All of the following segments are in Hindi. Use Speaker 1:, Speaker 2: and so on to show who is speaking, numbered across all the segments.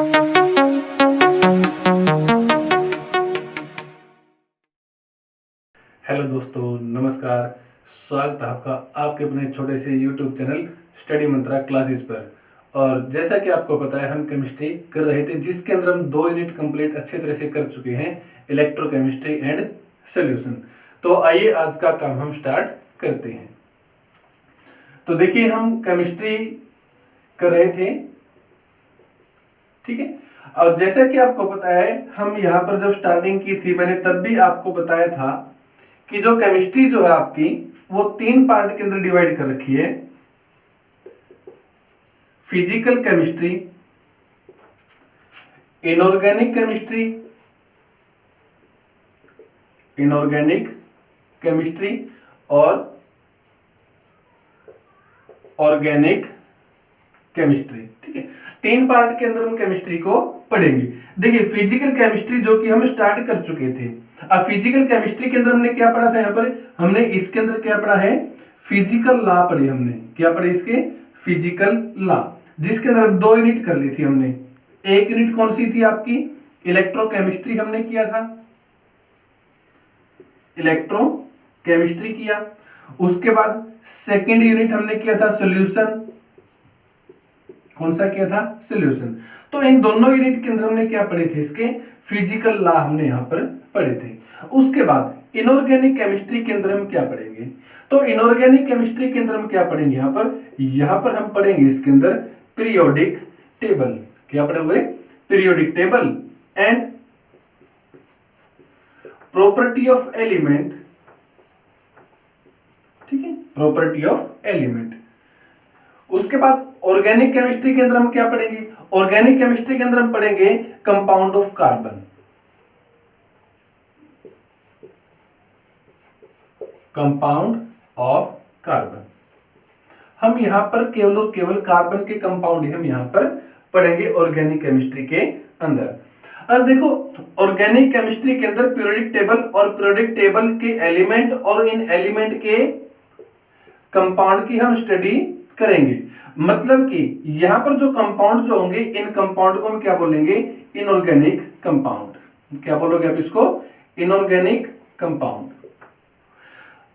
Speaker 1: हेलो दोस्तों, नमस्कार। स्वागत है आपका आपके अपने छोटे से यूट्यूब चैनल स्टडी मंत्रा क्लासेस पर। और जैसा कि आपको पता है, हम केमिस्ट्री कर रहे थे जिसके अंदर हम 2 यूनिट कंप्लीट अच्छे तरह से कर चुके हैं, इलेक्ट्रोकेमिस्ट्री एंड सॉल्यूशन। तो आइए आज का काम हम स्टार्ट करते हैं। तो देखिए, हम केमिस्ट्री कर रहे थे, ठीक है। और जैसा कि आपको पता है, हम यहाँ पर जब स्टार्टिंग की थी, मैंने तब भी आपको बताया था कि जो केमिस्ट्री जो है आपकी, वो 3 पार्ट के अंदर डिवाइड कर रखी है। फिजिकल केमिस्ट्री, इनऑर्गेनिक केमिस्ट्री, और ऑर्गेनिक केमिस्ट्री, ठीक है। 3 पार्ट के अंदर हम केमिस्ट्री को पढ़ेंगे। देखिए, फिजिकल केमिस्ट्री जो कि हम स्टार्ट कर चुके थे। अब फिजिकल केमिस्ट्री के अंदर हमने क्या पढ़ा था? यहाँ पर हमने इसके अंदर क्या पढ़ा है? फिजिकल लॉ पढ़ी हमने। क्या पढ़े इसके? फिजिकल लॉ, जिसके अंदर 2 यूनिट कर ली थी हमने। एक यूनिट कौन सी थी आपकी? इलेक्ट्रोकेमिस्ट्री हमने किया था, इलेक्ट्रोकेमिस्ट्री किया। उसके बाद सेकेंड यूनिट हमने किया था सॉल्यूशन। कौन सा किया था? सॉल्यूशन। तो इन दोनों यूनिट के अंदर हमने क्या पढ़े थे? इसके फिजिकल लॉ हमने यहां पर पढ़े थे। उसके बाद इनऑर्गेनिक केमिस्ट्री के अंदर हम क्या पढ़ेंगे? तो इनऑर्गेनिक केमिस्ट्री के अंदर हम क्या पढ़ेंगे? यहां पर हम पढ़ेंगे इसके अंदर पीरियोडिक टेबल। क्या पढ़े हुए? Periodic table and property of element, ठीक है, प्रॉपर्टी ऑफ एलिमेंट। उसके बाद ऑर्गेनिक केमिस्ट्री के अंदर हम क्या पढ़ेंगे? ऑर्गेनिक केमिस्ट्री के अंदर हम पढ़ेंगे compound of carbon, compound of carbon. हम यहां पर केवल और केवल कार्बन के कंपाउंड ही हम यहां पर पढ़ेंगे ऑर्गेनिक केमिस्ट्री के अंदर। अब देखो, ऑर्गेनिक केमिस्ट्री के अंदर पीरियोडिक टेबल और पीरियोडिक टेबल के एलिमेंट और इन एलिमेंट के कंपाउंड की हम स्टडी करेंगे। मतलब कि यहां पर जो कंपाउंड जो होंगे, इन कंपाउंड को हम क्या बोलेंगे? Inorganic compound. क्या बोलोगे आप इसको? Inorganic compound.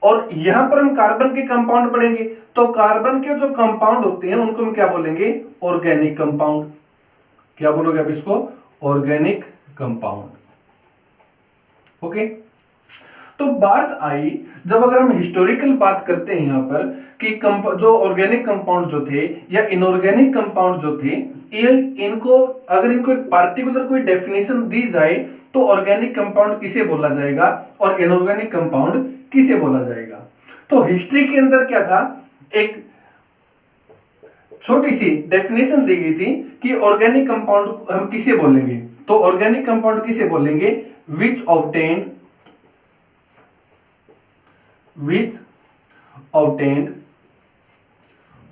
Speaker 1: और यहां पर हम कार्बन के कंपाउंड पढ़ेंगे, तो कार्बन के जो कंपाउंड होते हैं उनको हम क्या बोलेंगे? Organic compound. क्या बोलोगे आप इसको? Organic compound. ओके। तो बात आई, जब अगर हम हिस्टोरिकल बात करते हैं यहां पर कि जो ऑर्गेनिक कंपाउंड जो थे या इनऑर्गेनिक कंपाउंड जो थे, इनको अगर इनको एक पार्टिकुलर कोई डेफिनेशन दी जाए तो ऑर्गेनिक कंपाउंड किसे बोला जाएगा और इनऑर्गेनिक कंपाउंड किसे बोला जाएगा? तो हिस्ट्री के अंदर क्या था? एक छोटी सी डेफिनेशन दी गई थी कि ऑर्गेनिक कंपाउंड हम किसे बोलेंगे? तो ऑर्गेनिक कंपाउंड किसे बोलेंगे? विच obtained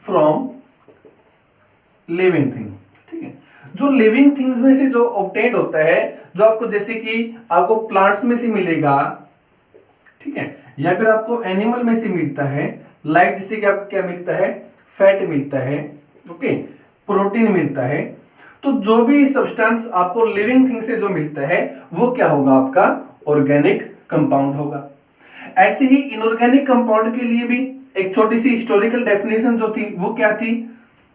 Speaker 1: फ्रॉम लिविंग थिंग, ठीक है। जो लिविंग थिंग्स में से जो ऑब्टेन्ड होता है, जो आपको जैसे कि आपको प्लांट्स में से मिलेगा, ठीक है, या फिर आपको एनिमल में से मिलता है, लाइक जैसे कि आपको क्या मिलता है? फैट मिलता है, ओके, प्रोटीन मिलता है। तो जो भी सब्सटेंस आपको लिविंग थिंग से जो मिलता है वो क्या होगा? आपका ऑर्गेनिक कंपाउंड होगा। ऐसे ही इनऑर्गेनिक कंपाउंड के लिए भी एक छोटी सी हिस्टोरिकल डेफिनेशन जो थी वो क्या थी?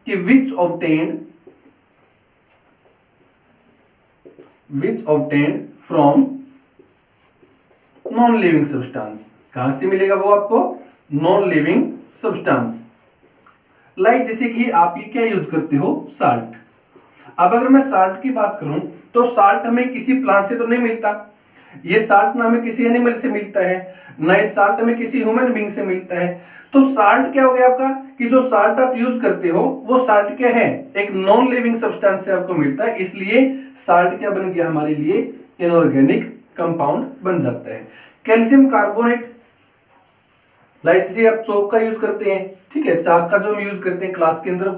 Speaker 1: कि विच obtained from non living substance. कहां से मिलेगा वो आपको? Non living substance. लाइक जैसे कि आप ये क्या यूज करते हो? साल्ट। अब अगर मैं साल्ट की बात करूं तो साल्ट हमें किसी प्लांट से तो नहीं मिलता, ये साल्ट ना हमें किसी एनिमल से मिलता है, ना ये साल्ट हमें किसी ह्यूमन बीइंग से मिलता है। तो साल्ट क्या हो गया आपका? कि जो साल्ट आप यूज करते हो वो साल्ट क्या है? एक नॉन लिविंग सब्सटेंस से आपको मिलता है, इसलिए साल्ट क्या बन गया हमारे लिए? इनऑर्गेनिक कंपाउंड बन जाता है। कैल्शियम कार्बोनेट, लाइक जैसे आप चौक का यूज करते हैं, ठीक है, चाक का जो हम यूज करते हैं क्लास के अंदर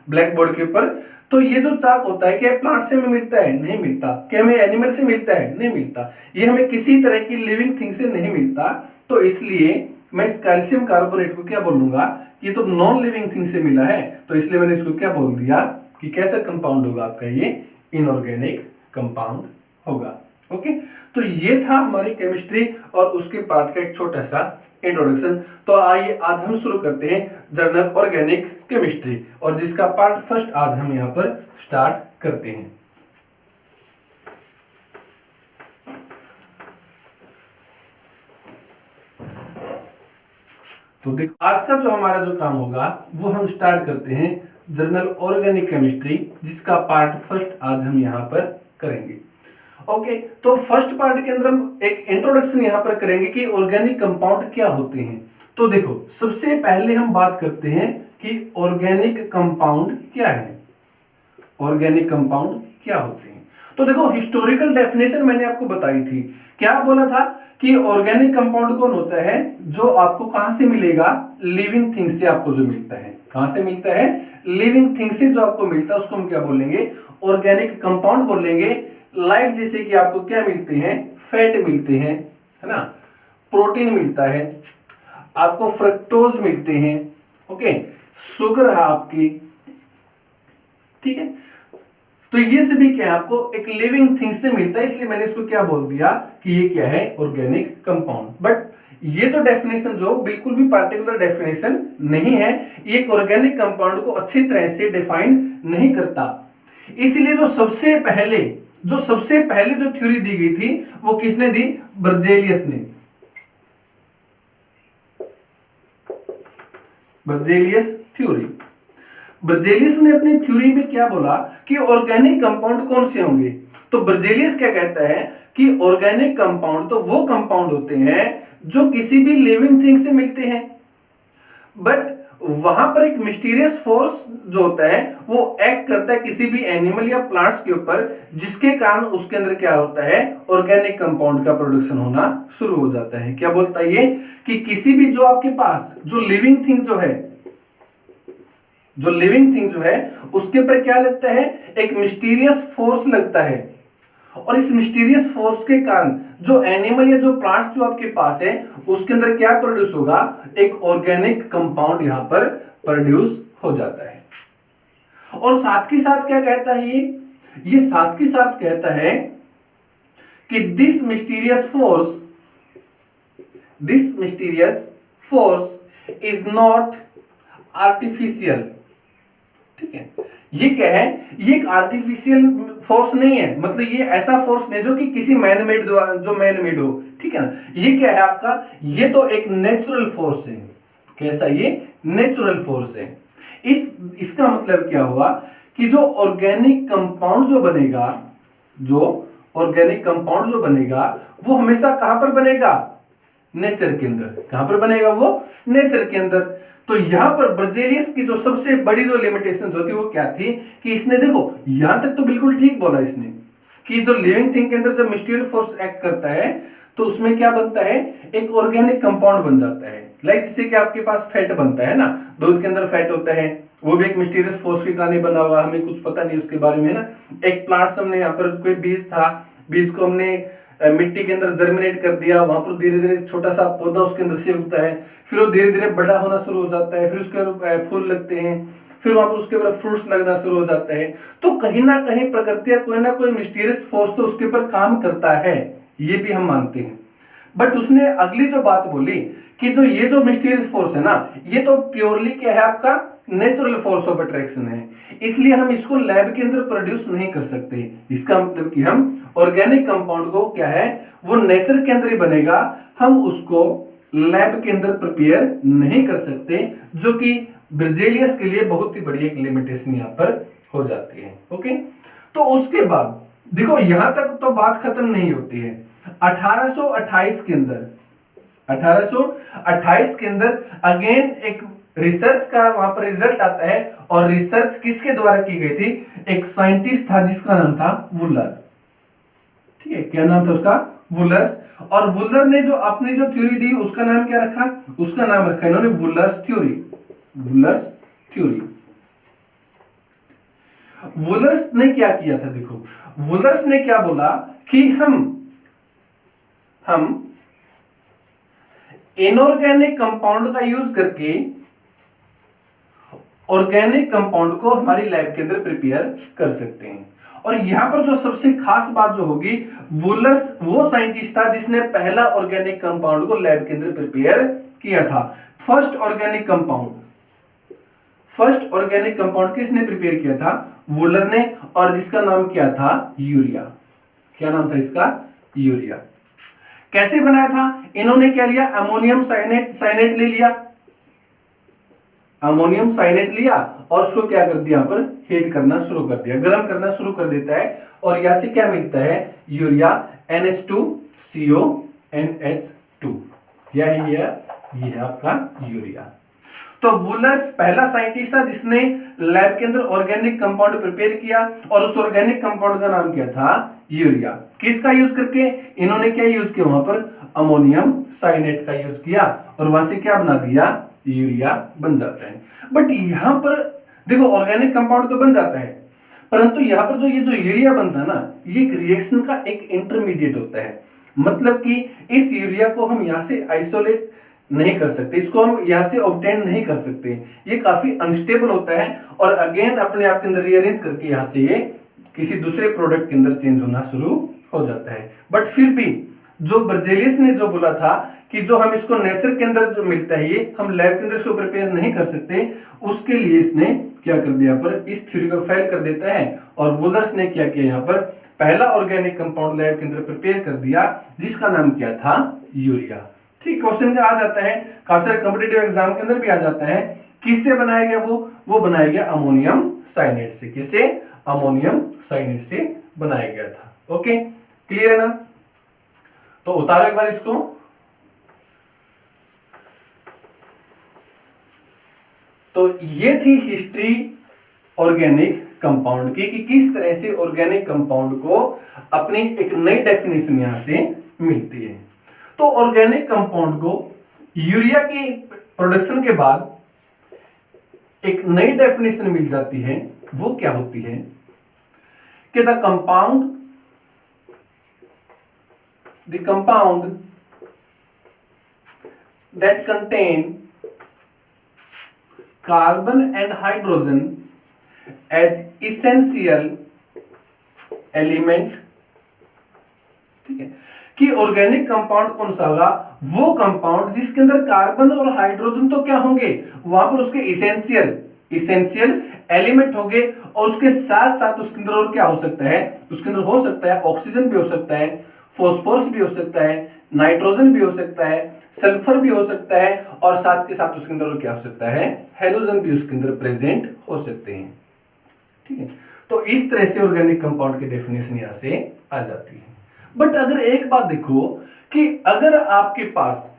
Speaker 1: ब्लैक बोर्ड के ऊपर, तो ये जो चाक होता है क्या प्लांट से हमें मिलता है? नहीं मिलता। क्या हमें एनिमल से मिलता है? नहीं मिलता। ये हमें किसी तरह की लिविंग थिंग से नहीं मिलता। तो इसलिए मैं इस कैल्शियम कार्बोनेट को क्या बोलूंगा? ये तो नॉन लिविंग थिंग से मिला है, तो इसलिए मैंने इसको क्या बोल दिया? कि कैसा कंपाउंड होगा आपका ये इनऑर्गेनिक कंपाउंड होगा। ओके, तो ये था हमारी केमिस्ट्री और उसके पार्ट का एक छोटा सा इंट्रोडक्शन। तो आइए आज हम शुरू करते हैं जर्नल ऑर्गेनिक केमिस्ट्री, और जिसका पार्ट फर्स्ट आज हम यहाँ पर स्टार्ट करते हैं। तो देखो आज का जो हमारा जो काम होगा वो हम स्टार्ट करते हैं जर्नल ऑर्गेनिक केमिस्ट्री, जिसका पार्ट फर्स्ट आज हम यहाँ पर करेंगे। ओके, तो फर्स्ट पार्ट के अंदर हम एक इंट्रोडक्शन यहाँ पर करेंगे कि ऑर्गेनिक कंपाउंड क्या होते हैं। तो देखो सबसे पहले हम बात करते हैं कि ऑर्गेनिक कंपाउंड क्या है, ऑर्गेनिक कंपाउंड क्या होते हैं। तो देखो हिस्टोरिकल डेफिनेशन मैंने आपको बताई थी, क्या बोला था कि ऑर्गेनिक कंपाउंड कौन होता है, जो आपको कहां से मिलेगा, लिविंग थिंग से आपको जो मिलता है, कहां से मिलता है, लिविंग थिंग से जो आपको मिलता है उसको हम क्या बोलेंगे, ऑर्गेनिक कंपाउंड बोलेंगे। लाइक जैसे कि आपको क्या मिलते हैं, फैट मिलते हैं, है ना, प्रोटीन मिलता है, आपको फ्रक्टोज मिलते हैं, ओके, शुगर है आपकी, ठीक है। तो ये सभी क्या है, आपको एक लिविंग थिंग से मिलता है, इसलिए मैंने इसको क्या बोल दिया कि ये क्या है, ऑर्गेनिक कंपाउंड। बट ये तो डेफिनेशन जो बिल्कुल भी पार्टिकुलर डेफिनेशन नहीं है, ये एक ऑर्गेनिक कंपाउंड को अच्छी तरह से डिफाइन नहीं करता। इसलिए जो सबसे पहले जो थ्योरी दी गई थी वो किसने दी, बर्जेलियस ने, बर्जेलियस थ्योरी। बर्जेलियस ने अपनी थ्योरी में क्या बोला कि ऑर्गेनिक कंपाउंड कौन से होंगे। तो बर्जेलियस क्या कहता है कि ऑर्गेनिक कंपाउंड तो वो कंपाउंड होते हैं जो किसी भी लिविंग थिंग से मिलते हैं, बट वहां पर एक मिस्टीरियस फोर्स जो होता है वो एक्ट करता है किसी भी एनिमल या प्लांट्स के ऊपर, जिसके कारण उसके अंदर क्या होता है, ऑर्गेनिक कंपाउंड का प्रोडक्शन होना शुरू हो जाता है। क्या बोलता है ये कि किसी भी जो आपके पास जो लिविंग थिंग जो है, जो लिविंग थिंग जो है उसके ऊपर क्या लगता है, एक मिस्टीरियस फोर्स लगता है, और इस मिस्टीरियस फोर्स के कारण जो एनिमल या जो प्लांट्स जो आपके पास है उसके अंदर क्या प्रोड्यूस होगा, एक ऑर्गेनिक कंपाउंड यहां पर प्रोड्यूस हो जाता है। और साथ के साथ क्या कहता है ये साथ के साथ कहता है कि this mysterious force is not artificial. ठीक है, ये क्या है, ये एक आर्टिफिशियल फोर्स नहीं है, मतलब ये ऐसा फोर्स नहीं जो कि किसी मैनमेड जो मैनमेड हो, ठीक है ना। ये क्या है आपका, ये तो एक नेचुरल फोर्स है। कैसा, ये नेचुरल फोर्स है। इसका मतलब क्या हुआ कि जो ऑर्गेनिक कंपाउंड जो बनेगा, वो हमेशा कहां पर बनेगा, नेचर के अंदर। कहां पर बनेगा वो, नेचर के अंदर। तो यहां पर बर्जेलियस की जो सबसे बड़ी जो लिमिटेशन होती है वो क्या थी कि इसने, देखो यहां तक तो बिल्कुल ठीक बोला इसने कि जो लिविंग थिंग के अंदर जब मिस्टीरियस फोर्स एक्ट करता है तो उसमें क्या बनता है, एक ऑर्गेनिक कंपाउंड बन जाता है। लाइक जैसे कि आपके पास फैट बनता है ना, दूध के अंदर फैट होता है, वो भी एक मिस्टीरियस फोर्स के कारण बना हुआ, हमें कुछ पता नहीं उसके बारे में, है ना। एक प्लांट हमने यहाँ पर कोई बीज था, बीज को हमने मिट्टी के अंदर जर्मिनेट कर दिया, वहां पर धीरे धीरे छोटा सा पौधा उसके अंदर से उगता है, फिर वो धीरे धीरे बड़ा होना शुरू हो जाता है, फिर उसके ऊपर फूल लगते हैं, फिर वहां पर उसके ऊपर फ्रूट्स लगना शुरू हो जाता है। तो कहीं ना कहीं प्रकृति या कोई ना कोई मिस्टीरियस फोर्स तो उसके ऊपर काम करता है, ये भी हम मानते हैं। बट उसने अगली जो बात बोली कि जो ये जो मिस्टीरियस फोर्स है ना, ये तो प्योरली क्या है, आपका नेचुरल फोर्स ऑफ अट्रैक्शन है, इसलिए हम इसको लैब के अंदर प्रोड्यूस नहीं कर सकते। इसका मतलब कि हम ऑर्गेनिक कंपाउंड को क्या है, वो नेचर के अंदर ही बनेगा, हम उसको लैब के अंदर प्रिपेयर नहीं कर सकते, जो कि बर्जेलियस के लिए बहुत ही बड़ी एक लिमिटेशन यहां पर हो जाती है। ओके, तो उसके बाद देखो यहां तक तो बात खत्म नहीं होती है। 1828 के अंदर अगेन एक रिसर्च का वहां पर रिजल्ट आता है, और रिसर्च किसके द्वारा की गई थी, एक साइंटिस्ट था जिसका नाम था वुलर। ठीक है, क्या नाम था उसका, वुलर्स। और वुलर ने जो अपनी जो थ्योरी दी उसका नाम क्या रखा, उसका नाम रखा इन्होंने वुलर्स थ्योरी। वुलर्स ने क्या किया था, देखो वुलर्स ने क्या बोला कि हम इनऑर्गेनिक कंपाउंड का यूज करके ऑर्गेनिक कंपाउंड को हमारी लैब के अंदर प्रिपेयर कर सकते हैं। और यहां पर जो सबसे खास बात जो होगी, वुलर्स वो साइंटिस्ट था जिसने पहला ऑर्गेनिक कंपाउंड को लैब के अंदर प्रिपेयर किया था। फर्स्ट ऑर्गेनिक कंपाउंड किसने प्रिपेयर किया था? वुलर ने, और जिसका नाम क्या था? यूरिया। क्या नाम था इसका? यूरिया। कैसे बनाया था? इन्होंने क्या लिया? अमोनियम साइनेट ले लिया, अमोनियम साइनेट लिया और उसको क्या कर दिया? यहाँ पर हीट करना शुरू कर दिया, गर्म करना शुरू कर देता है, और यहां से क्या मिलता है? Urea, NH2CONH2। यह है आपका यूरिया। तो वुलर्स पहला साइंटिस्ट था जिसने लैब के अंदर ऑर्गेनिक कंपाउंड प्रिपेयर किया, और उस ऑर्गेनिक कंपाउंड का नाम क्या था? यूरिया। किसका यूज करके? इन्होंने क्या यूज किया? वहां पर अमोनियम साइनेट का यूज किया, और वहां से क्या बना दिया? यूरिया बन जाता है। बट यहां पर देखो, ऑर्गेनिक कंपाउंड तो बन जाता है, परंतु यहां पर जो यूरिया बनता है ना, ये एक रिएक्शन का एक इंटरमीडिएट होता है। मतलब कि इस यूरिया को हम यहां से आइसोलेट नहीं कर सकते, इसको हम यहां से ऑब्टेन नहीं कर सकते, ये काफी अनस्टेबल होता है, और अगेन अपने आप के अंदर रीअरेंज करके यहां से ये किसी दूसरे प्रोडक्ट के अंदर चेंज होना शुरू हो जाता है। बट फिर भी जो बर्जेलियस ने जो बोला था कि जो हम इसको नेचर के अंदर जो मिलता है, ये हम लैब के अंदर इसको प्रिपेयर नहीं कर सकते, उसके लिए इसने क्या कर दिया? पर इस थ्योरी को फेल कर देता है, और वुलर्स ने क्या किया? यहाँ पर पहला ऑर्गेनिक कंपाउंड लैब के अंदर प्रिपेयर कर दिया, जिसका नाम क्या था? यूरिया। ठीक, क्वेश्चन आ जाता है, काफी सारे कॉम्पिटिटिव एग्जाम के अंदर भी आ जाता है। किससे बनाया गया? वो बनाया गया अमोनियम साइनेट से। किससे? अमोनियम साइनेट से बनाया गया था। ओके, क्लियर है ना? तो उतारो एक बार इसको। तो ये थी हिस्ट्री ऑर्गेनिक कंपाउंड की, कि किस तरह से ऑर्गेनिक कंपाउंड को अपनी एक नई डेफिनेशन यहां से मिलती है। तो ऑर्गेनिक कंपाउंड को यूरिया की प्रोडक्शन के बाद एक नई डेफिनेशन मिल जाती है। वो क्या होती है? कि the compound that contain carbon and hydrogen as essential element। ठीक है, कि ऑर्गेनिक कंपाउंड कौन सा होगा? वो कंपाउंड जिसके अंदर कार्बन और हाइड्रोजन तो क्या होंगे? वहां पर उसके इसेंशियल एलिमेंट होंगे, और उसके साथ साथ उसके अंदर और क्या हो सकता है? उसके अंदर हो सकता है ऑक्सीजन भी हो सकता है, फॉस्फोरस भी हो सकता है, नाइट्रोजन भी हो सकता है, सल्फर भी हो सकता है, और साथ के साथ उसके अंदर क्या हो सकता है? हेलोजन भी उसके अंदर प्रेजेंट हो सकते हैं। ठीक है, तो इस तरह से ऑर्गेनिक कंपाउंड की डेफिनेशन यहां से आ जाती है। बट अगर एक बात देखो, कि अगर आपके पास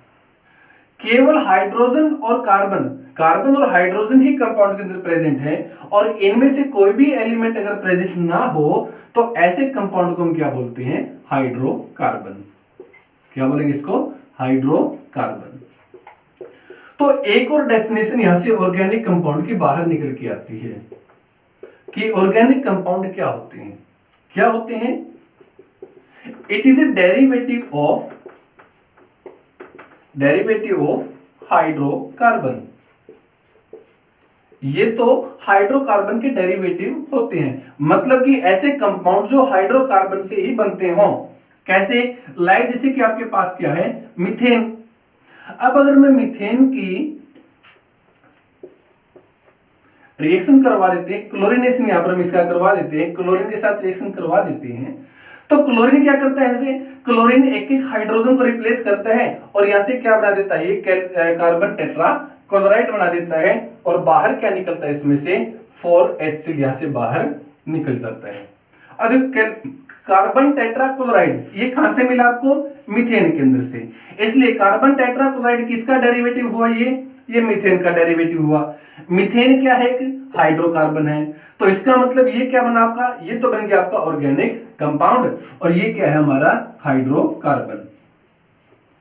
Speaker 1: केवल हाइड्रोजन और कार्बन और हाइड्रोजन ही कंपाउंड के अंदर प्रेजेंट है, और इनमें से कोई भी एलिमेंट अगर प्रेजेंट ना हो, तो ऐसे कंपाउंड को हम क्या बोलते हैं? हाइड्रोकार्बन। क्या बोलेंगे इसको? हाइड्रोकार्बन। तो एक और डेफिनेशन यहां से ऑर्गेनिक कंपाउंड की बाहर निकल के आती है, कि ऑर्गेनिक कंपाउंड क्या होते हैं? क्या होते हैं? It is a derivative of hydrocarbon. ये तो हाइड्रोकार्बन के डेरिवेटिव होते हैं, मतलब कि ऐसे कंपाउंड जो हाइड्रोकार्बन से ही बनते हों। कैसे? लाइक जैसे कि आपके पास क्या है? मीथेन। अब अगर मैं मीथेन की रिएक्शन करवा देते हैं, क्लोरीनेशन यहां पर हम इसका करवा देते हैं, क्लोरीन के साथ रिएक्शन करवा देते हैं, तो क्लोरीन क्या करता है? ऐसे क्लोरीन एक एक हाइड्रोजन को रिप्लेस करता है, और यहां से क्या बना देता है? ये कार्बन टेट्रा क्लोराइड बना देता है, और बाहर क्या निकलता है? इसमें से 4HCl यहां से बाहर निकल जाता है। अब कार्बन टेट्रा क्लोराइड ये कहां से मिला आपको? मीथेन के अंदर से। इसलिए कार्बन टेट्रा क्लोराइड किसका डेरिवेटिव हुआ? ये मीथेन का डेरिवेटिव हुआ। मीथेन क्या है? एक हाइड्रोकार्बन है। तो इसका मतलब ये क्या बना आपका? ये तो बन गया आपका ऑर्गेनिक कंपाउंड, और ये क्या है? हमारा हाइड्रोकार्बन।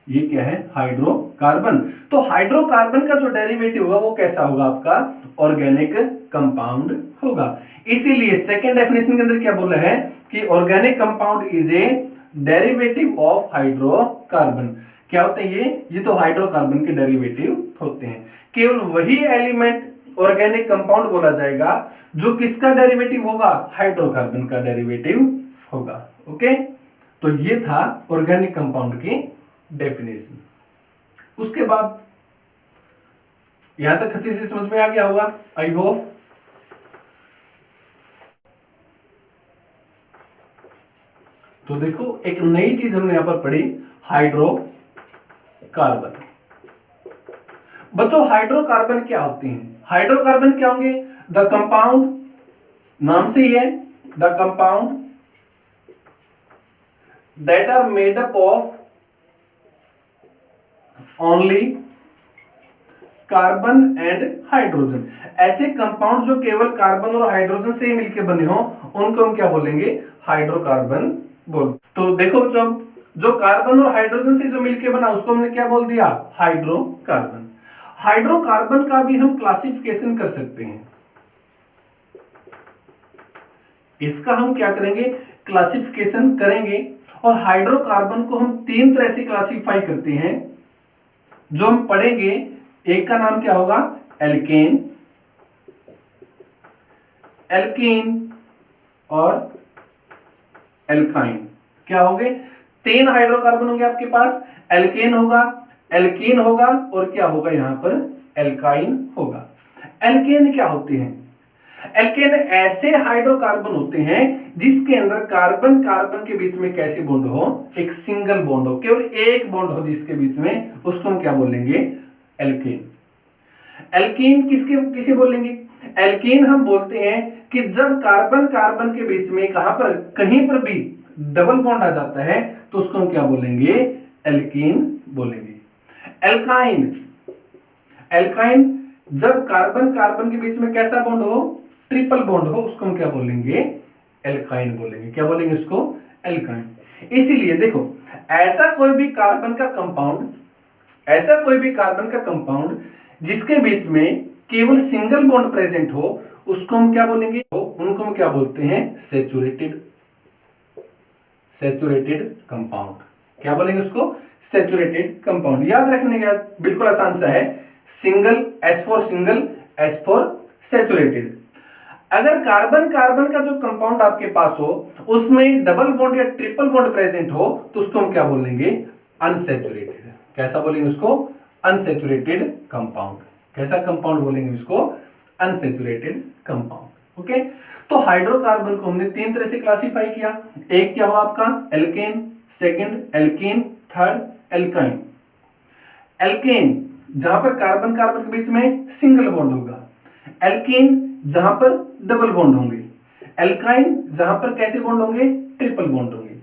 Speaker 1: ये क्या है? हाइड्रोकार्बन। तो हाइड्रोकार्बन का जो डेरिवेटिव होगा वो कैसा होगा? आपका ऑर्गेनिक कंपाउंड होगा। इसीलिए सेकेंड डेफिनेशन के अंदर क्या बोला है? कि organic compound is a derivative of hydrocarbon. क्या होते हैं ये तो हाइड्रोकार्बन के डेरिवेटिव होते हैं। केवल वही एलिमेंट ऑर्गेनिक कंपाउंड बोला जाएगा जो किसका डेरिवेटिव होगा, हाइड्रोकार्बन का डेरिवेटिव होगा। ओके, तो ये था ऑर्गेनिक कंपाउंड की डेफिनेशन। उसके बाद यहां तक अच्छे से समझ में आ गया होगा, आई होप। तो देखो एक नई चीज हमने यहां पर पढ़ी, हाइड्रोकार्बन। बच्चों हाइड्रोकार्बन क्या होते हैं? हाइड्रोकार्बन क्या होंगे? द कंपाउंड, नाम से ही है, the compound that are made up of only carbon and hydrogen. ऐसे कंपाउंड जो केवल कार्बन और हाइड्रोजन से ही मिलकर बने हो उनको हम क्या बोलेंगे, हाइड्रोकार्बन बोल। तो देखो बच्चों, जो कार्बन और हाइड्रोजन से जो मिलकर बना उसको हमने क्या बोल दिया, हाइड्रोकार्बन। हाइड्रोकार्बन का भी हम क्लासिफिकेशन कर सकते हैं। इसका हम क्या करेंगे, क्लासिफिकेशन करेंगे। और हाइड्रोकार्बन को हम तीन तरह से क्लासिफाई करते हैं जो हम पढ़ेंगे। एक का नाम क्या होगा, एल्केन, एल्कीन और एल्काइन। क्या होंगे, तीन हाइड्रोकार्बन होंगे आपके पास, एल्केन होगा, एल्कीन होगा और क्या होगा यहां पर, एल्काइन होगा। एल्केन क्या होते हैं? एल्केन ऐसे हाइड्रोकार्बन होते हैं जिसके अंदर कार्बन कार्बन के बीच में कैसे बॉन्ड हो, एक सिंगल बॉन्ड हो, केवल एक बॉन्ड हो जिसके बीच में, उसको हम क्या बोलेंगे, एल्केन। एल्कीन किसे बोलेंगे? एल्कीन हम बोलते हैं कि जब कार्बन कार्बन के बीच में कहां पर, कहीं पर भी डबल बॉन्ड आ जाता है तो उसको हम क्या बोलेंगे, एल्कीन बोलेंगे। एल्काइन, एल्काइन जब कार्बन कार्बन के बीच में कैसा बॉन्ड हो, ट्रिपल बॉन्ड हो, उसको हम क्या बोलेंगे, एल्काइन बोलेंगे। क्या बोलेंगे उसको, एल्काइन। इसीलिए देखो ऐसा कोई भी कार्बन का कंपाउंड, ऐसा कोई भी कार्बन का कंपाउंड जिसके बीच में केवल सिंगल बॉन्ड प्रेजेंट हो उसको हम क्या बोलेंगे, उनको हम क्या बोलते हैं, सैचुरेटेड, सैचुरेटेड कंपाउंड। क्या बोलेंगे उसको, सैचुरेटेड कंपाउंड। याद रखने का बिल्कुल आसान सा है, single, S for single, S for saturated. अगर कार्बन कार्बन का जो कंपाउंड आपके पास हो उसमें डबल बॉन्ड या ट्रिपल बॉन्ड प्रेजेंट हो तो उसको हम क्या बोलेंगे, अनसैचुरेटेड। कैसा बोलेंगे उसको, अनसैचुरेटेड कंपाउंड। कैसा कंपाउंड बोलेंगे इसको, अनसैचुरेटेड कंपाउंड। ओके, तो हाइड्रोकार्बन को हमने तीन तरह से क्लासिफाई किया। एक क्या हुआ आपका, alkane, second alkene, third alkyne. Alkane जहां पर कार्बन कार्बन के बीच में सिंगल बॉन्ड होगा, एल्कीन जहां पर डबल बॉन्ड होंगे, एल्काइन जहां पर कैसे बॉन्ड होंगे, ट्रिपल बॉन्ड होंगे।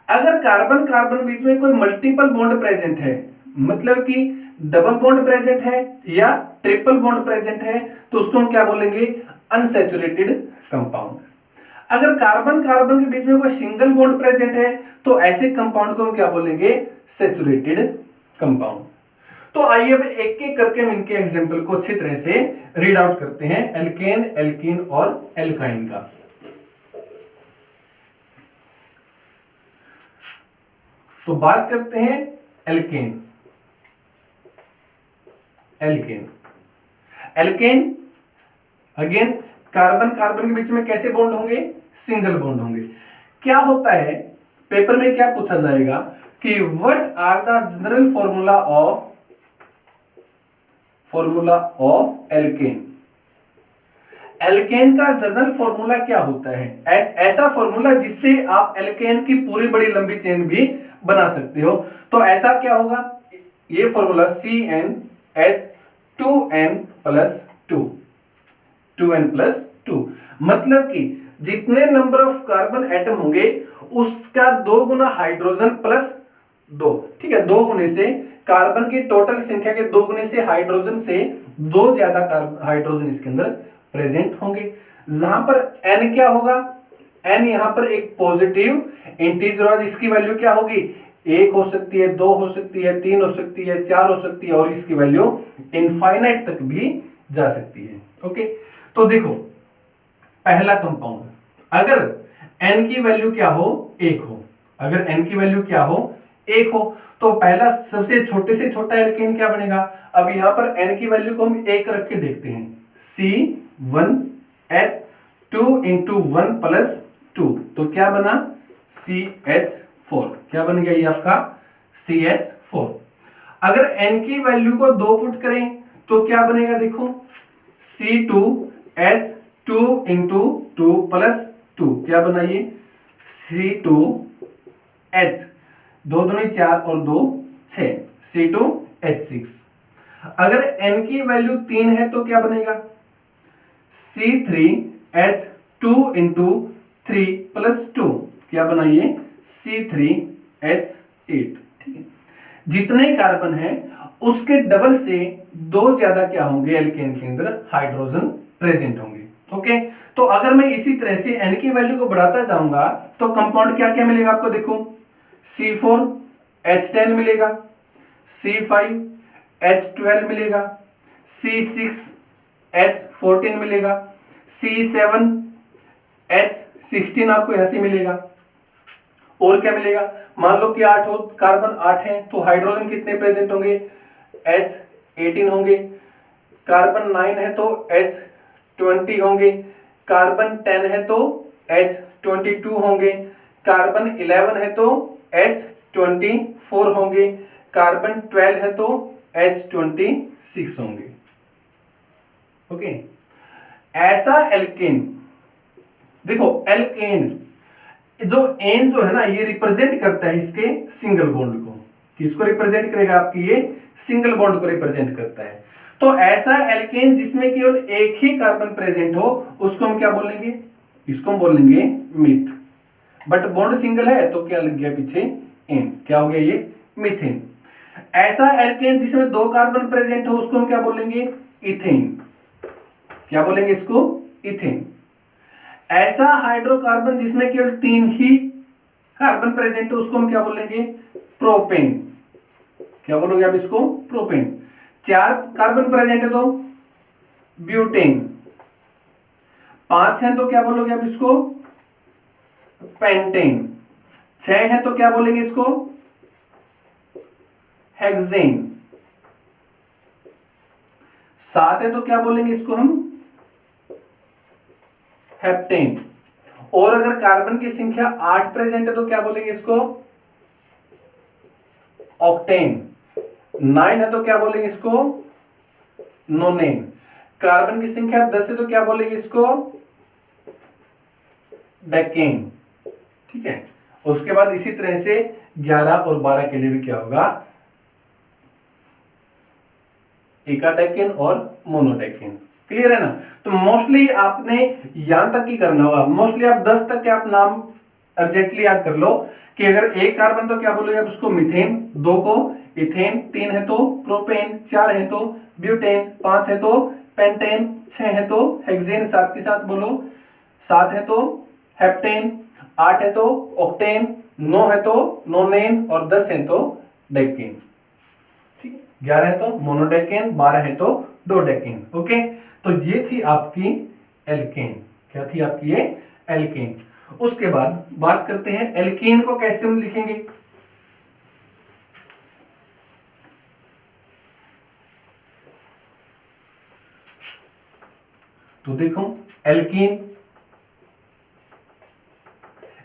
Speaker 1: अगर कार्बन कार्बन बीच में कोई मल्टीपल बॉन्ड प्रेजेंट है, मतलब कि डबल बॉन्ड प्रेजेंट है या ट्रिपल बॉन्ड प्रेजेंट है, तो उसको हम क्या बोलेंगे, अनसैचुरेटेड कंपाउंड। अगर कार्बन कार्बन के बीच में कोई सिंगल बॉन्ड प्रेजेंट है तो ऐसे कंपाउंड को हम क्या बोलेंगे, सैचुरेटेड कंपाउंड। तो आइए अब एक एक करके हम इनके एग्जांपल को अच्छी तरह से रीड आउट करते हैं, एल्केन, एल्कीन और एल्काइन का। तो बात करते हैं alkane. Alkane, alkane again carbon carbon के बीच में कैसे बॉन्ड होंगे, सिंगल बॉन्ड होंगे। क्या होता है, पेपर में क्या पूछा जाएगा कि what are the general formula of alkane. Alkane का जनरल फॉर्मूला क्या होता है, ऐसा फॉर्मूला जिससे आप एल्केन की पूरी बड़ी लंबी चेन भी बना सकते हो। तो ऐसा क्या होगा, ये फॉर्मूला CnH2n+2, 2n+2, मतलब कि जितने नंबर ऑफ कार्बन एटम होंगे उसका 2 गुना हाइड्रोजन प्लस 2, ठीक है, 2 गुने से कार्बन की टोटल संख्या के 2 गुने से हाइड्रोजन से 2 ज्यादा हाइड्रोजन इसके अंदर प्रेजेंट होंगे। जहां पर n क्या होगा, n यहां पर एक पॉजिटिव इंटीजर होगा जिसकी वैल्यू क्या होगी, 1 हो सकती है, 2 हो सकती है, 3 हो सकती है, 4 हो सकती है और इसकी वैल्यू इनफाइनाइट तक भी जा सकती है। ओके, तो देखो पहला कंपाउंड, अगर n की वैल्यू क्या हो, 1 हो, अगर n की वैल्यू क्या हो, 1 हो, तो पहला सबसे छोटे से छोटा एल्केन क्या बनेगा। अब यहां पर n की वैल्यू को हम 1 रख के देखते हैं, CH2 इंटू 1 प्लस 2, तो क्या बना CH4। क्या बन गया ये आपका CH4। अगर n की वैल्यू को 2 पुट करें तो क्या बनेगा, देखो C2H2 इंटू 2 प्लस 2, क्या बना ये C2H, 2 दूनी 4 और 2 6, C2H6। अगर n की वैल्यू 3 है तो क्या बनेगा C3H2 इंटू 3 प्लस 2, क्या बनाइए C3H8। ठीक है, जितने कार्बन है उसके डबल से 2 ज्यादा क्या होंगे एल्केन के अंदर हाइड्रोजन प्रेजेंट होंगे। ओके, तो अगर मैं इसी तरह से n की वैल्यू को बढ़ाता जाऊंगा तो कंपाउंड क्या क्या मिलेगा आपको, देखो C4H10 मिलेगा, C5H12 मिलेगा, C6H14 मिलेगा, C7H16 आपको यहां से मिलेगा। और क्या मिलेगा, मान लो कि 8 हो, कार्बन 8 है तो हाइड्रोजन कितने प्रेजेंट होंगे H18 होंगे, कार्बन 9 है तो H20 होंगे, कार्बन 10 है तो H22 होंगे, कार्बन 11 है तो H24 होंगे, कार्बन 12 है तो H26 होंगे। ओके, ऐसा एल्केन, देखो एल्केन जो एन जो है ना ये रिप्रेजेंट करता है इसके सिंगल बॉन्ड को। किसको रिप्रेजेंट करेगा, आपकी ये सिंगल बॉन्ड को रिप्रेजेंट करता है। तो ऐसा एल्केन जिसमें केवल एक ही कार्बन प्रेजेंट हो उसको हम क्या बोलेंगे, इसको हम बोलेंगे मिथ। बट बॉन्ड सिंगल है तो क्या लग गया पीछे एन, क्या हो गया ये मीथेन। ऐसा एल्केन जिसमें 2 कार्बन प्रेजेंट हो उसको हम क्या बोलेंगे इथेन, क्या बोलेंगे इसको इथेन। ऐसा हाइड्रोकार्बन जिसमें केवल 3 ही कार्बन प्रेजेंट है उसको हम क्या बोलेंगे प्रोपेन, क्या बोलोगे आप इसको प्रोपेन। 4 कार्बन प्रेजेंट है तो ब्यूटेन, 5 है तो क्या बोलोगे आप इसको पेंटेन, 6 है तो क्या बोलेंगे इसको हेक्सेन, 7 है तो क्या बोलेंगे इसको हम हेप्टेन। और अगर कार्बन की संख्या 8 प्रेजेंट है तो क्या बोलेंगे इसको ऑक्टेन, 9 है तो क्या बोलेंगे इसको नोनेन, कार्बन की संख्या 10 है तो क्या बोलेंगे इसको डेकेन। ठीक है, उसके बाद इसी तरह से 11 और 12 के लिए भी क्या होगा एकाडेकेन और मोनोडेकेन। क्लियर है ना। तो मोस्टली आपने यहां तक ही करना होगा, मोस्टली आप 10 तक के आप नाम अर्जेंटली याद कर लो कि अगर एक कार्बन तो क्या बोलोगे आप उसको मीथेन, 2 को इथेन, 3 है तो प्रोपेन, 4 है तो ब्यूटेन, 5 है तो पेंटेन, 6 है तो हेक्सेन, 7 के साथ बोलो 7 है तो हेप्टेन, 8 है तो ऑक्टेन, 9 है तो नोनेन और 10 है तो डेकेन। ठीक है, 11 है तो मोनोडेकेन, 12 है तो डोडेकेन। ओके, तो ये थी आपकी एल्केन। क्या थी आपकी ये एल्केन। उसके बाद बात करते हैं एल्कीन को कैसे हम लिखेंगे। तो देखो एल्कीन,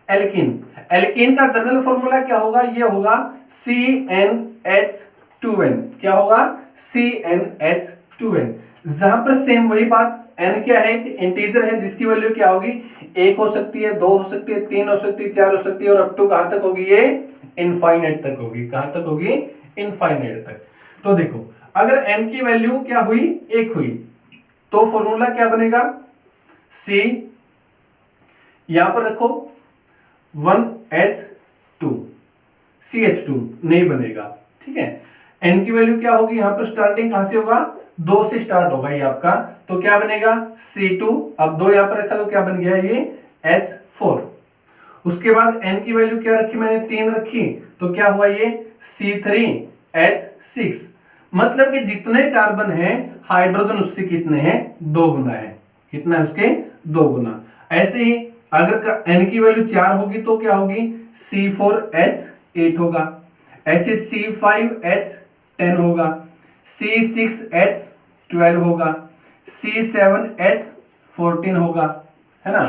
Speaker 1: एल्कीन एल्कीन का जनरल फॉर्मूला क्या होगा, ये होगा CnH2n। क्या होगा CnH2n। जहां पर सेम वही बात, n क्या है इंटीजर है जिसकी वैल्यू क्या होगी 1 हो सकती है, 2 हो सकती है, 3 हो सकती है, 4 हो सकती है और अप टू कहां तक होगी ये इनफाइनाइट तक होगी। कहां तक होगी इनफाइनाइट तक। तो देखो अगर n की वैल्यू क्या हुई 1 हुई तो फॉर्मूला क्या बनेगा C, यहां पर रखो 1H2, CH2 नहीं बनेगा। ठीक है, n की वैल्यू क्या होगी, यहां पर स्टार्टिंग कहां से होगा 2 से स्टार्ट होगा ये आपका, तो क्या बनेगा C2। अब 2 यहां पर रखा तो क्या बन गया ये H4। उसके बाद n की वैल्यू क्या रखी मैंने 3 रखी तो क्या हुआ ये C3H6। मतलब कि जितने कार्बन हैं हाइड्रोजन उससे कितने हैं 2 गुना है। कितना है उसके 2 गुना। ऐसे ही अगर n की वैल्यू 4 होगी तो क्या होगी C4H8 होगा, ऐसे C5H10 होगा, C6H12 होगा, C7H14 होगा, है ना,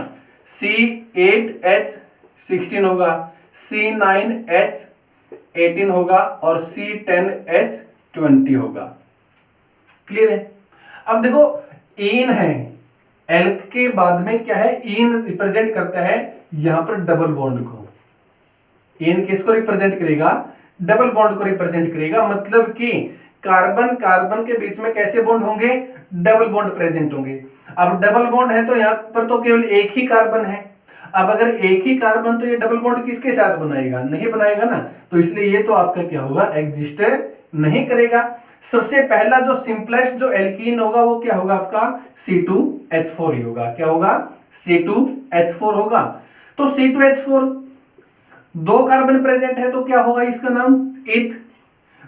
Speaker 1: C8H16 होगा, C9H18 होगा और C10H20 होगा। क्लियर है? अब देखो इन है, एल्क के बाद में क्या है, इन रिप्रेजेंट करता है यहां पर डबल बॉन्ड को। इन किसको रिप्रेजेंट करेगा? डबल बॉन्ड को रिप्रेजेंट करेगा। मतलब कि कार्बन कार्बन के बीच में कैसे बॉन्ड होंगे? डबल बॉन्ड प्रेजेंट होंगे। अब डबल बॉन्ड है तो यहां पर तो केवल एक ही कार्बन है। अब अगर एक ही कार्बन तो ये डबल बॉन्ड किसके साथ बनाएगा? नहीं बनाएगा ना, तो इसलिए ये तो आपका क्या होगा? एग्जिस्ट नहीं करेगा। सबसे पहला जो सिंपलेस्ट जो एल्कीन होगा वो क्या होगा आपका? C2H4 ही होगा। क्या होगा? C2H4 होगा। तो C2H4 दो कार्बन प्रेजेंट है तो क्या होगा इसका नाम? इथ।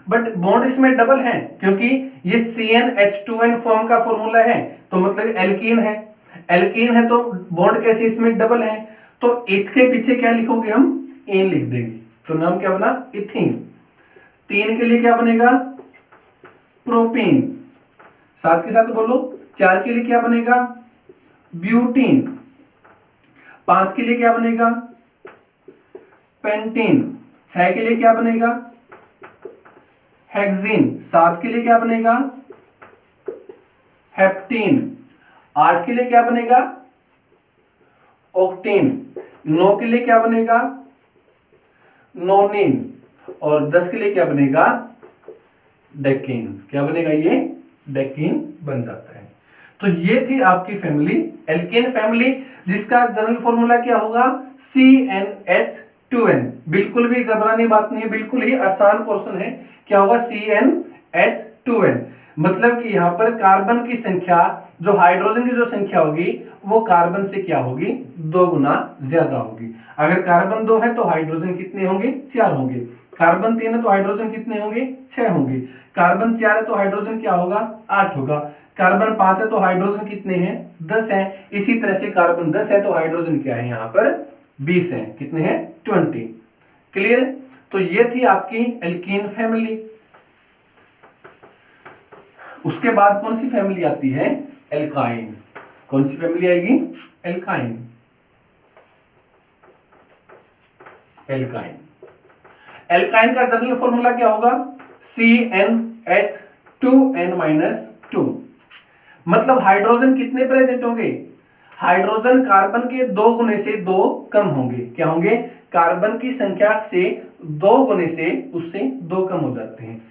Speaker 1: बट बॉन्ड इसमें डबल है क्योंकि ये CnH2n फॉर्म का फॉर्मूला है, तो मतलब एल्कीन है। एल्कीन है तो बॉन्ड कैसे इसमें डबल है, तो इथ के पीछे क्या लिखोगे हम? इन लिख देंगे, तो नाम क्या बना? इथीन। 3 के लिए क्या बनेगा? प्रोपीन। साथ के साथ बोलो। 4 के लिए क्या बनेगा? ब्यूटीन। 5 के लिए क्या बनेगा? पेंटीन। 6 के लिए क्या बनेगा? हेक्सीन। 7 के लिए क्या बनेगा? हेप्टीन। 8 के लिए क्या बनेगा? ऑक्टीन। 9 के लिए क्या बनेगा? नोनिन। और 10 के लिए क्या बनेगा? डेकीन। क्या बनेगा? ये डेकीन बन जाता है। तो ये थी आपकी फैमिली, एल्केन फैमिली, जिसका जनरल फॉर्मूला क्या होगा? CnH2n। बिल्कुल भी घबराने बात नहीं है, बिल्कुल ही आसान पोर्शन है। क्या होगा? CnH2n। मतलब कि यहां पर कार्बन की संख्या, जो हाइड्रोजन की जो संख्या होगी वो कार्बन से क्या होगी? 2 गुना ज्यादा होगी। अगर कार्बन 2 है तो हाइड्रोजन कितने होंगे? 4 होंगे। कार्बन 3 है तो हाइड्रोजन कितने होंगे? 6 होंगे। कार्बन 4 है तो हाइड्रोजन क्या होगा? 8 होगा। कार्बन 5 है तो हाइड्रोजन कितने हैं? 10 है। इसी तरह से कार्बन 10 है तो हाइड्रोजन क्या है यहां पर? 20 है। कितने हैं? 20। क्लियर? तो ये थी आपकी एल्कीन फैमिली। उसके बाद कौन सी फैमिली आती है? एल्काइन। कौन सी फैमिली आएगी? एल्काइन। एल्काइन। एल्काइन का जनरल फॉर्मूला क्या होगा? CnH2n-2। मतलब हाइड्रोजन कितने प्रेजेंट होंगे? हाइड्रोजन कार्बन के 2 गुने से 2 कम होंगे। क्या होंगे? कार्बन की संख्या से 2 गुने से उससे 2 कम हो जाते हैं।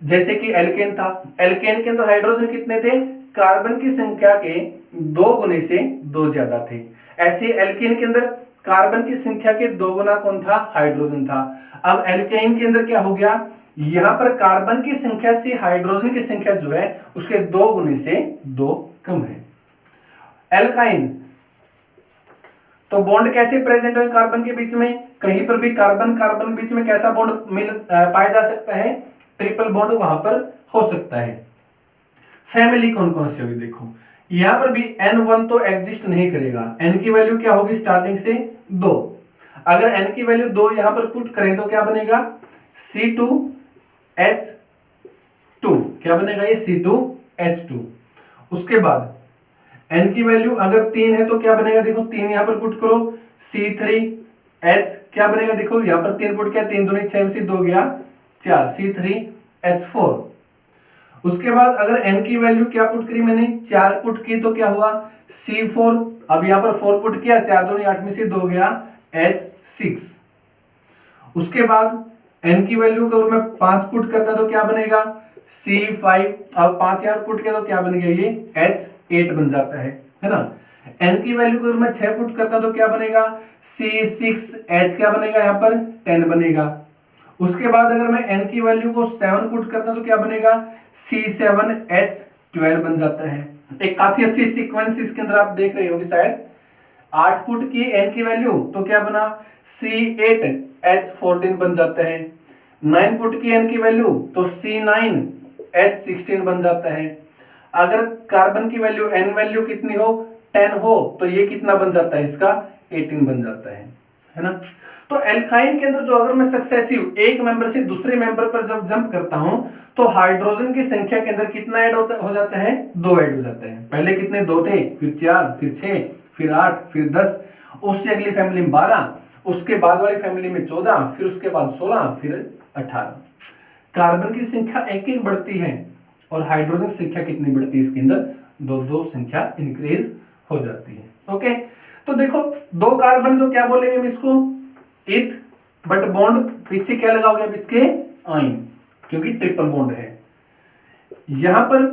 Speaker 1: जैसे कि एल्केन था, एल्केन के अंदर हाइड्रोजन कितने थे? कार्बन की संख्या के 2 गुने से 2 ज्यादा थे। ऐसे एल्केन के अंदर कार्बन की संख्या के 2 गुना कौन था? हाइड्रोजन था। अब एल्केन के अंदर क्या हो गया? यहां पर कार्बन की संख्या से हाइड्रोजन की संख्या जो है उसके 2 गुने से 2 कम है। एल्काइन तो बॉन्ड कैसे प्रेजेंट है कार्बन के बीच में? कहीं पर भी कार्बन कार्बन के बीच में कैसा बॉन्ड पाया जा सकता है? ट्रिपल बॉन्ड वहां पर हो सकता है। फैमिली कौन कौन सी होगी? देखो यहां पर भी N1 तो एग्जिस्ट नहीं करेगा। N की वैल्यू क्या होगी? स्टार्टिंग से 2। अगर N की वैल्यू 2 यहां पर पुट करें तो क्या बनेगा? C2H2। क्या बनेगा? ये C2H2। उसके बाद N की वैल्यू अगर 3 है तो क्या बनेगा? देखो 3 यहां पर पुट करो, C3H। क्या बनेगा? देखो यहां पर 3 पुट किया, 3 दूनी 6 से 2 गया 4, C3H4। उसके बाद अगर N की वैल्यू क्या पुट करी मैंने? 4 पुट की तो क्या हुआ? C4। अब यहां पर 4 पुट किया, 4 दूनी 8 में से 2 गया H6। उसके बाद N की वैल्यू को अगर मैं 5 पुट करता तो क्या बनेगा? C5। अब 5 यहां पुट किया तो क्या बन गया? ये H8 बन जाता है ना। N की वैल्यू को अगर मैं 6 पुट करता तो क्या बनेगा? C6H। क्या बनेगा? यहां पर 10 बनेगा। उसके बाद अगर मैं N की वैल्यू को 7 पुट करता तो क्या बनेगा? C7H12 बन जाता है। एक काफी अच्छी सीक्वेंस इसके अंदर आप देख रहे होंगे शायद। 8 पुट की N की वैल्यू तो क्या बना? C8H14 बन जाता है। 9 पुट की N की वैल्यू तो C9H16 बन जाता है। अगर कार्बन की वैल्यू N वैल्यू कितनी हो? 10 हो तो ये कितना बन जाता है? इसका 18 बन जाता है है ना। तो एल्काइन के अंदर जो अगर मैं सक्सेसिव एक मेंबर से दूसरे मेंबर पर जब जंप करता हूं तो हाइड्रोजन की संख्या के अंदर कितना ऐड हो जाता है, 2 ऐड हो जाते हैं। पहले कितने, 2 थे, फिर 4, फिर 6, फिर 8, फिर 10, उससे अगली फैमिली में 12, उसके बाद वाली फैमिली में 14, फिर उसके बाद 16, फिर 18। कार्बन की संख्या एक एक बढ़ती है और हाइड्रोजन संख्या कितनी बढ़ती है, इसके अंदर 2 संख्या इंक्रीज हो जाती है। ओके, तो देखो 2 कार्बन तो क्या बोलेंगे हम इसको, इथ, बट बॉन्ड पीछे क्या लगाओगे अब इसके, आइन, क्योंकि ट्रिपल बॉन्ड है। यहां पर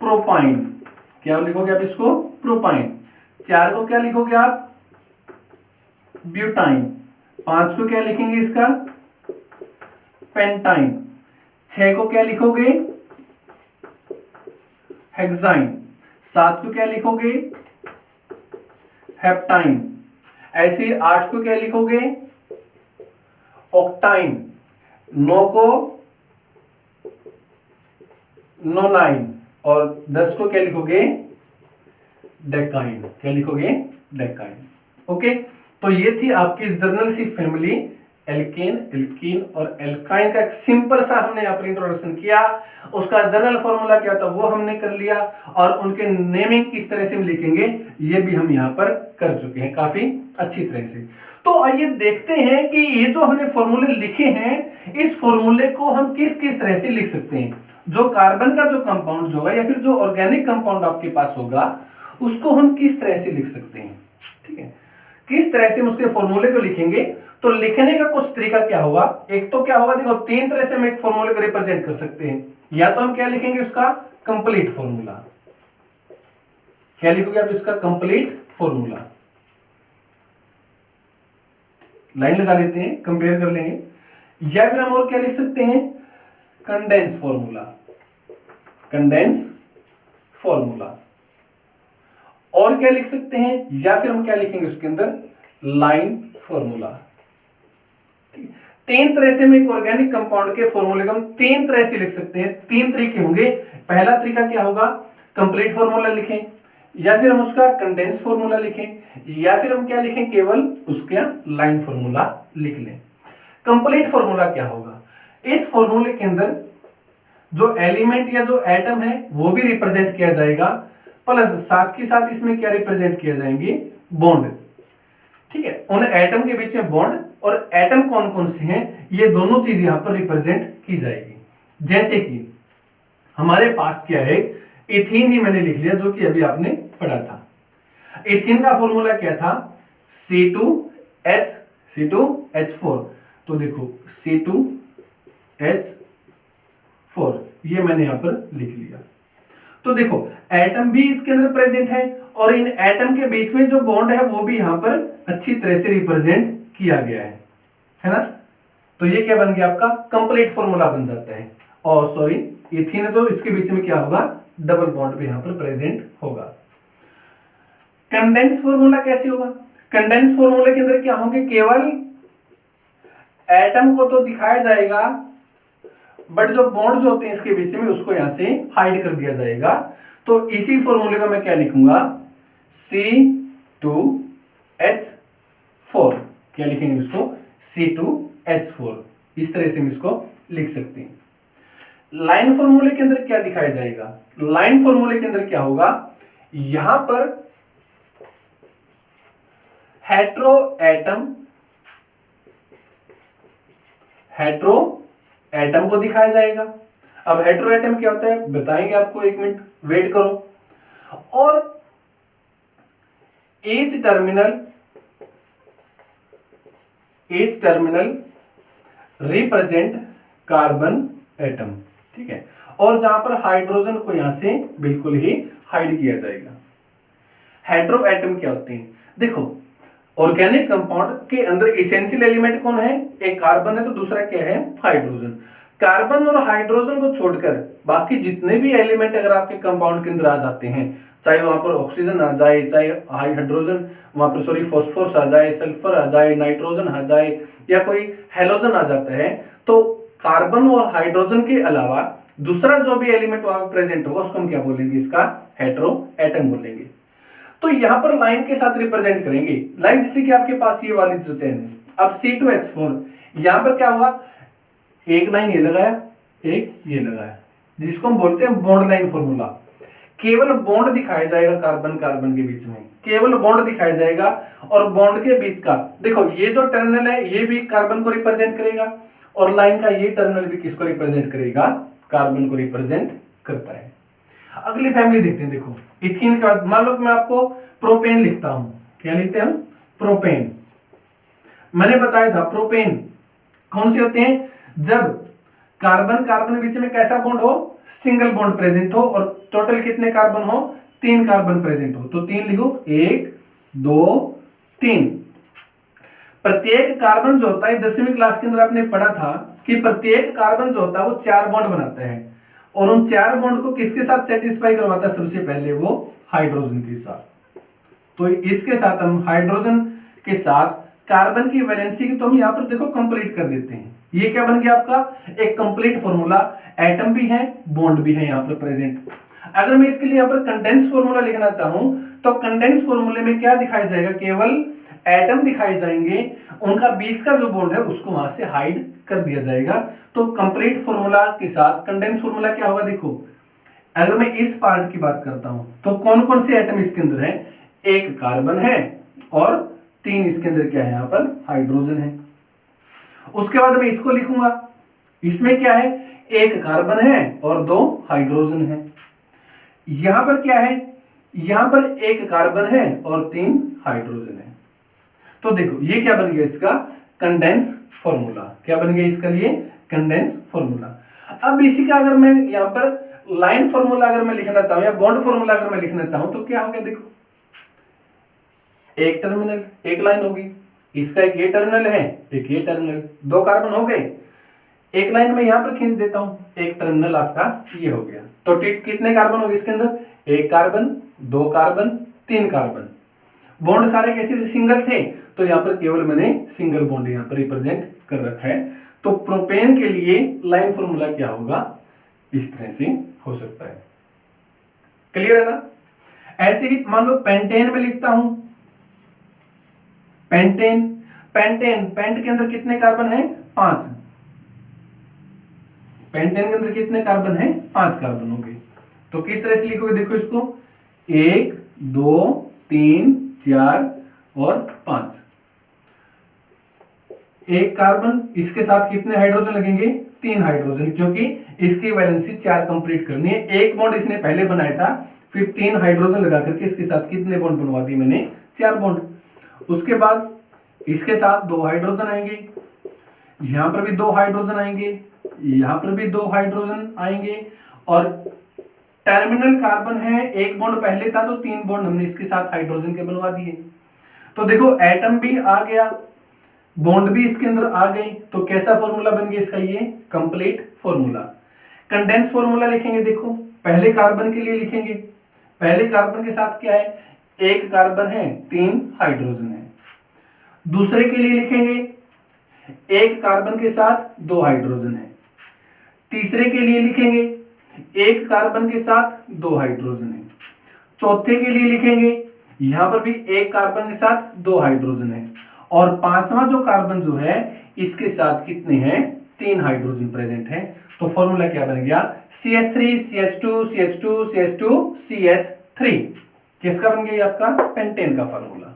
Speaker 1: प्रोपाइन, क्या लिखोगे आप इसको, प्रोपाइन। 4 को क्या लिखोगे आप, ब्यूटाइन। 5 को क्या लिखेंगे इसका, पेंटाइन। 6 को क्या लिखोगे, हेक्साइन। 7 को क्या लिखोगे, हेप्टाइन। ऐसे 8 को क्या लिखोगे, ऑक्टाइन। 9 को नोनाइन और 10 को क्या लिखोगे, डेकाइन। क्या लिखोगे, डेकाइन। ओके, तो ये थी आपकी जर्नल सी फैमिली, एल्केन, एल्कीन और एल्काइन का एक सिंपल सा हमने यहाँ पर इंट्रोडक्शन किया। उसका जनरल फॉर्मूला क्या था वो हमने कर लिया, और उनके नेमिंग किस तरह से हम लिखेंगे ये भी हम यहाँ पर कर चुके हैं काफी अच्छी तरह से। तो आइए देखते हैं कि ये जो हमने फॉर्मूले लिखे हैं, इस फॉर्मूले को हम किस किस तरह से लिख सकते हैं। जो कार्बन का जो कंपाउंड होगा या फिर जो ऑर्गेनिक कंपाउंड आपके पास होगा उसको हम किस तरह से लिख सकते हैं, ठीक है, किस तरह से हम उसके फॉर्मूले को लिखेंगे। तो लिखने का कुछ तरीका क्या होगा, एक तो क्या होगा, देखो 3 तरह से हम एक फॉर्मूले को रिप्रेजेंट कर सकते हैं। या तो हम क्या लिखेंगे, उसका कंप्लीट फॉर्मूला। क्या लिखोगे आप, इसका कंप्लीट फॉर्मूला, लाइन लगा लेते हैं, कंपेयर कर लेंगे। या फिर हम और क्या लिख सकते हैं, कंडेंस फॉर्मूला, कंडेंस फॉर्मूला। और क्या लिख सकते हैं, या फिर हम क्या लिखेंगे उसके अंदर, लाइन फॉर्मूला। 3 तरह से हम एक ऑर्गेनिक कंपाउंड के फॉर्मूले को हम 3 तरह से लिख सकते हैं। 3 तरीके होंगे। पहला तरीका क्या होगा, कंप्लीट फॉर्मूला लिखें, या फिर हम उसका कंडेंस फॉर्मूला लिखें, या फिर हम क्या लिखें, केवल उसका लाइन फॉर्मूला लिख लें। कंप्लीट फॉर्मूला क्या होगा, इस फॉर्मूले के अंदर जो एलिमेंट या जो एटम है वो भी रिप्रेजेंट किया जाएगा, प्लस साथ के साथ इसमें क्या रिप्रेजेंट किया जाएंगे, बॉन्ड। ठीक है, उन एटम के बीच में बॉन्ड और एटम कौन कौन से हैं ये दोनों चीज यहां पर रिप्रेजेंट की जाएगी। जैसे कि हमारे पास क्या है, इथीन ही मैंने लिख लिया जो कि अभी आपने पढ़ा था। इथीन का फॉर्मूला क्या था, C2H4। तो देखो C2H4 ये मैंने यहां पर लिख लिया। तो देखो एटम भी इसके अंदर प्रेजेंट है और इन एटम के बीच में जो बॉन्ड है वो भी यहां पर अच्छी तरह से रिप्रेजेंट किया गया है ना। तो ये क्या बन गया, आपका कंप्लीट फॉर्मूला बन जाता है। और सॉरी इथीन, तो इसके बीच में क्या होगा, डबल बॉन्ड भी यहां पर प्रेजेंट होगा। कंडेंस फॉर्मूला कैसे होगा, कंडेंस फॉर्मूले के अंदर क्या होंगे, केवल एटम को तो दिखाया जाएगा बट जो बॉन्ड जो होते हैं इसके बीच में उसको यहां से हाइड कर दिया जाएगा। तो इसी फॉर्मूले को मैं क्या लिखूंगा, C2H4। क्या लिखेंगे उसको, C2H4। इस तरह से हम इसको लिख सकते हैं। लाइन फॉर्मूले के अंदर क्या दिखाया जाएगा, लाइन फॉर्मूले के अंदर क्या होगा, यहां पर हेट्रो एटम को दिखाया जाएगा। अब हेट्रो एटम क्या होता है बताएंगे आपको, 1 मिनट वेट करो। और H terminal represent carbon atom, ठीक है। और जहां पर हाइड्रोजन को यहां से बिल्कुल ही हाइड किया जाएगा। हेट्रो एटम क्या होते हैं, देखो ऑर्गेनिक कंपाउंड के अंदर एसेंशियल एलिमेंट कौन है, एक कार्बन है तो दूसरा क्या है, हाइड्रोजन। कार्बन और हाइड्रोजन को छोड़कर बाकी जितने भी एलिमेंट अगर आपके कंपाउंड के अंदर आ जाते हैं, चाहे वहां पर ऑक्सीजन आ जाए, चाहे हाइड्रोजन वहां पर सॉरी फॉस्फोरस आ जाए, सल्फर आ जाए, नाइट्रोजन आ जाए, या कोई हेलोजन आ जाता है, तो कार्बन और हाइड्रोजन के अलावा दूसरा जो भी एलिमेंट वहां पर प्रेजेंट होगा उसको हम क्या बोलेंगे, इसका हेट्रो एटम बोलेंगे। तो तो यहां पर लाइन के साथ रिप्रेजेंट करेंगे। लाइन जैसे कि आपके पास ये वाली जो चेन है, अब C2H4 यहां पर क्या हुआ, एक लाइन ये लगाया, एक ये लगाया, जिसको हम बोलते हैं बॉन्ड लाइन फॉर्मूला। केवल बॉन्ड दिखाया जाएगा कार्बन कार्बन के बीच में, केवल बॉन्ड दिखाया जाएगा, और बॉन्ड के बीच का देखो ये जो टर्मिनल है ये भी कार्बन को रिप्रेजेंट करेगा, और लाइन का ये टर्मिनल भी किसको रिप्रेजेंट करेगा, कार्बन को रिप्रेजेंट करता है। अगली फैमिली देखते हैं। देखो इथीन के बाद मान लो कि मैं आपको प्रोपेन लिखता हूं, क्या लिखते हैं हम, प्रोपेन। मैंने बताया था प्रोपेन कौन से होते हैं, जब कार्बन कार्बन के बीच में कैसा बॉन्ड हो, सिंगल बॉन्ड प्रेजेंट हो, और टोटल कितने कार्बन हो, 3 कार्बन प्रेजेंट हो। तो 3 लिखो, 1 2 3। प्रत्येक कार्बन जो होता है 10वीं क्लास के अंदर आपने पढ़ा था कि प्रत्येक कार्बन जो होता है वो 4 बॉन्ड बनाता है, और उन 4 बॉन्ड को किसके साथ सेटिस्फाई करवाता है, सबसे पहले वो हाइड्रोजन के साथ। तो इसके साथ हम हाइड्रोजन के साथ कार्बन की वैलेंसी की तो हम यहां पर देखो कंप्लीट कर देते हैं। ये क्या बन गया आपका, एक कंप्लीट फॉर्मूला, एटम भी है बॉन्ड भी है यहां पर प्रेजेंट। अगर मैं इसके लिए यहां पर कंडेंस फॉर्मूला लिखना चाहूं तो कंडेंस फॉर्मूले में क्या दिखाया जाएगा, केवल एटम दिखाए जाएंगे, उनका बीच का जो बॉन्ड है उसको वहां से हाइड कर दिया जाएगा। तो कंप्लीट फॉर्मूला के साथ कंडेंस फॉर्मूला क्या होगा, देखो अगर मैं इस पार्ट की बात करता हूं तो कौन कौन से एटम इसके अंदर है, एक कार्बन है और 3 इसके अंदर क्या है, यहां पर हाइड्रोजन है। उसके बाद मैं इसको लिखूंगा, इसमें क्या है, एक कार्बन है और 2 हाइड्रोजन है। यहां पर क्या है, यहां पर एक कार्बन है और 3 हाइड्रोजन है। तो देखो ये क्या बन गया इसका, कंडेंस फॉर्मूला। क्या बन गया इसका लिए, कंडेंस फॉर्मूला। अब इसी का अगर मैं यहां पर लाइन फॉर्मूला अगर मैं लिखना चाहूं या बॉन्ड फॉर्मूला अगर मैं लिखना चाहूं तो क्या होगा, देखो एक टर्मिनल एक लाइन होगी, इसका एक ये टर्मिनल है एक ये टर्मिनल, 2 कार्बन हो गए, एक लाइन में यहां पर खींच देता हूं, एक टर्मिनल आपका ये हो गया। तो कितने कार्बन हो गए इसके अंदर, एक कार्बन 2 कार्बन 3 कार्बन। बॉन्ड सारे कैसे सिंगल थे, तो यहां पर केवल मैंने सिंगल बॉन्ड यहां पर रिप्रेजेंट कर रखा है। तो प्रोपेन के लिए लाइन फॉर्मूला क्या होगा, इस तरह से हो सकता है। क्लियर है ना। ऐसे ही मान लो पेंटेन में लिखता हूं, पेंटेन पेंटेन पेंट के अंदर कितने कार्बन है, 5। पेंटेन के अंदर कितने कार्बन है, 5 कार्बन हो गए। तो किस तरह से लिखोगे, देखो इसको 1 2 3 4 और 5। एक कार्बन, इसके साथ कितने हाइड्रोजन लगेंगे, 3 हाइड्रोजन, क्योंकि इसकी वैलेंसी 4 कंप्लीट करनी है। एक बॉन्ड इसने पहले बनाया था, फिर 3 हाइड्रोजन लगा करके इसके साथ कितने बॉन्ड बनवा दिए मैंने, 4 बॉन्ड। उसके बाद इसके साथ 2 हाइड्रोजन आएंगे, यहां पर भी 2 हाइड्रोजन आएंगे, यहां पर भी 2 हाइड्रोजन आएंगे, और टर्मिनल कार्बन है, एक बॉन्ड पहले था तो 3 बॉन्ड हमने इसके साथ हाइड्रोजन के बनवा दिए। तो देखो एटम भी आ गया, बॉन्ड भी इसके अंदर आ गई, तो कैसा फॉर्मूला बन गया इसका, ये कंप्लीट फॉर्मूला। कंडेंस फॉर्मूला लिखेंगे, देखो पहले कार्बन के लिए लिखेंगे, पहले कार्बन के साथ क्या है, एक कार्बन है 3 हाइड्रोजन है। दूसरे के लिए लिखेंगे, एक कार्बन के साथ 2 हाइड्रोजन है। तीसरे के लिए लिखेंगे, एक कार्बन के साथ 2 हाइड्रोजन है। चौथे के लिए लिखेंगे, यहां पर भी एक कार्बन के साथ 2 हाइड्रोजन है, और 5वां जो कार्बन जो है इसके साथ कितने हैं, 3 हाइड्रोजन प्रेजेंट है। तो फॉर्मूला क्या बन गया, CH3 CH2 CH2 CH2 CH3। किसका बन गया आपका, पेंटेन का फॉर्मूला।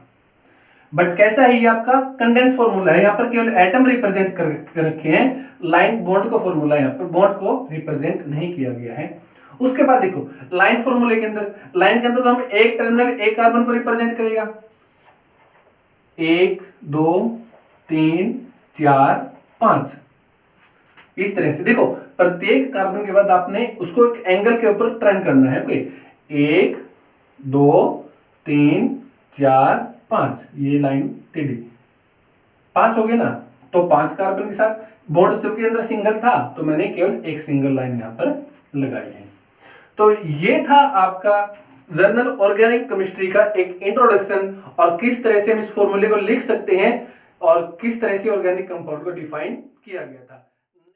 Speaker 1: बट कैसा है ये आपका कंडेंस फॉर्मूला है, यहां पर केवल एटम रिप्रेजेंट कर रखे हैं, लाइन बॉन्ड का फॉर्मूला यहां पर बॉन्ड को रिप्रेजेंट नहीं किया गया है। उसके बाद देखो लाइन फॉर्मूले के अंदर, लाइन के अंदर तो हम एक टर्मिनल एक कार्बन को रिप्रेजेंट करेगा, 1 2 3 4 5। इस तरह से देखो प्रत्येक कार्बन के बाद आपने उसको एक एंगल के ऊपर टर्न करना है। ओके 1 2 3 4 5, ये लाइन टेढ़ी 5 हो गए ना। तो 5 कार्बन के साथ बॉन्ड सबके अंदर सिंगल था, तो मैंने केवल एक सिंगल लाइन यहां पर लगाई है। तो ये था आपका जर्नल ऑर्गेनिक केमिस्ट्री का एक इंट्रोडक्शन, और किस तरह से हम इस फॉर्मूले को लिख सकते हैं और किस तरह से ऑर्गेनिक कंपाउंड को डिफाइन किया गया था।